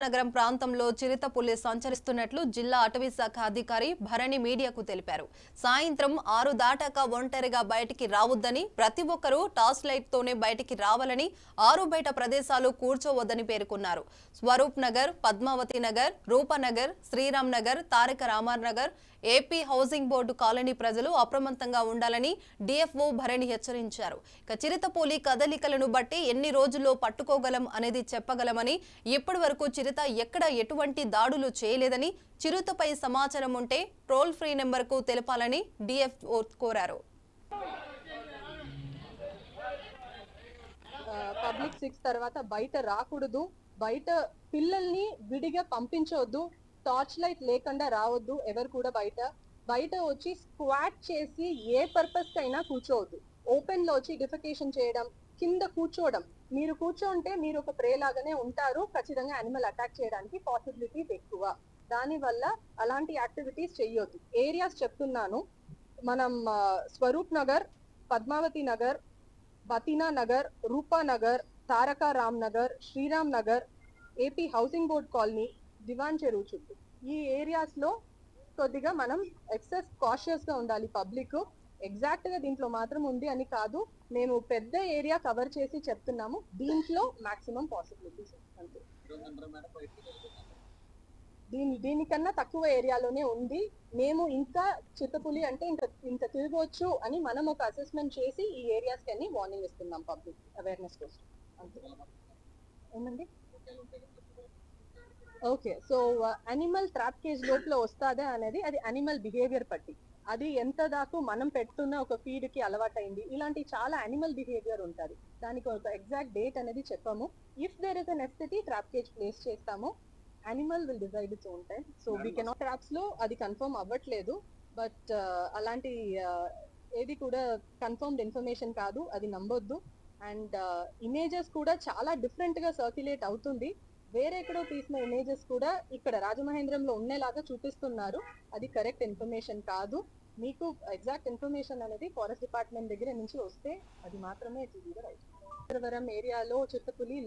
నగరం ప్రాంతంలో చిరుతపులి సంచరిస్తున్నట్లు జిల్లా అటవీ శాఖ అధికారి భరణి మీడియాకు తెలిపారు. సాయంత్రం 6 దాటాక ఒంటరిగా బయటికి రావొద్దని, ప్రతి ఒక్కరూ టార్చ్ లైట్ తోనే బయటికి రావాలని, ఆరు బయట ప్రదేశాలు కూర్చోవద్దని పేర్కొన్నారు. Swaroop Nagar, Padmavathi Nagar, Rupanagar, Sriram Nagar, Taraka Ramar Nagar, AP housing board colony ప్రజలు అప్రమత్తంగా ఉండాలని డిఎఫ్ఓ భరణి హెచ్చరించారు. ఇక చిరుతపులి కదలికలను బట్టి ఎన్ని రోజుల్లో పట్టుకోగలం అనేది చెప్పగలమని, ఇప్పటి వరకు చిరుత ఎక్కడ ఎటువంటి దాడులు చేయలేదని, చిరుతపై సమాచారం ఉంటే టోల్ ఫ్రీ నెంబర్కు తెలపాలని డిఎఫ్ఓ కోరారు. పబ్లిక్ 6 తర్వాత బయట రాకూడదు, బయట పిల్లల్ని విడిగా పంపించవద్దు, టార్చ్ లైట్ లేకుండా రావద్దు, ఎవరు కూడా బయట వచ్చి స్క్వాట్ చేసి ఏ పర్పస్ కైనా కూర్చోవద్దు. ఓపెన్ లో వచ్చి డిఫెకేషన్ చేయడం, కింద కూర్చోవడం, మీరు కూర్చోంటే మీరు ఒక ప్రే లాగానే ఉంటారు, ఖచ్చితంగా యానిమల్ అటాక్ చేయడానికి పాసిబిలిటీస్ ఎక్కువ. దానివల్ల అలాంటి యాక్టివిటీస్ చెయ్యొద్దు. ఏరియాస్ చెప్తున్నాను, మనం Swaroop Nagar, Padmavathi Nagar, Bathina Nagar, Rupa Nagar, Taraka Ram Nagar, Sriram Nagar, AP housing board colony, Diwan Cheruvu చుట్టూ ఈ ఏరియాస్ లో కొద్దిగా మనం ఎక్సెస్ కాషియస్ గా ఉండాలి. పబ్లిక్ ఎగ్జాక్ట్ గా దీంట్లో మాత్రం ఉంది అని కాదు, మేము పెద్ద ఏరియా కవర్ చేసి చెప్తున్నాము, దీంట్లో మాక్సిమం పాసిబిలిటీస్ అంతే. దీనికన్నా తక్కువ ఏరియాలోనే ఉంది. మేము ఇంకా చిత్తపులి అంటే ఇంత తిరగవచ్చు అని మనం ఒక అసెస్మెంట్ చేసి ఈ ఏరియాస్ కి అన్ని వార్నింగ్ ఇస్తున్నాం పబ్లిక్ అవేర్నెస్ కోసం అంతే. ఏమండి? Okay, so animal trap cage లోపల వస్తాదా అనేది అది అనిమల్ బిహేవియర్ పట్టి, అది ఎంత దాకా మనం పెట్టున్న ఒక ఫీడ్ కి అలవాటైంది, ఇలాంటి చాలా అనిమల్ బిహేవియర్ ఉంటుంది. దానికి ఒక ఎగ్జాక్ట్ డేట్ అనేది చెప్పాము. If there is a necessity trap cage place చేస్తాము. Animal will decide its own time. So we cannot traps లో అది కన్ఫర్మ్ అవ్వట్లేదు, బట్ అలాంటి ఏది కూడా కన్ఫర్మ్డ్ ఇన్ఫర్మేషన్ కాదు, అది నమ్మొద్దు. అండ్ ఇమేజెస్ కూడా చాలా డిఫరెంట్ గా సర్క్యులేట్ అవుతుంది. వేరే ఎక్కడో తీసిన ఇమేజెస్ కూడా ఇక్కడ రాజమహేంద్రంలో ఉండేలాగా చూపిస్తున్నారు, అది కరెక్ట్ ఇన్ఫర్మేషన్ కాదు. మీకు ఎగ్జాక్ట్ ఇన్ఫర్మేషన్ అనేది ఫారెస్ట్ డిపార్ట్మెంట్ దగ్గర నుంచి వస్తే అది మాత్రమే రైట్. ఏరియాలో చిత్తపులి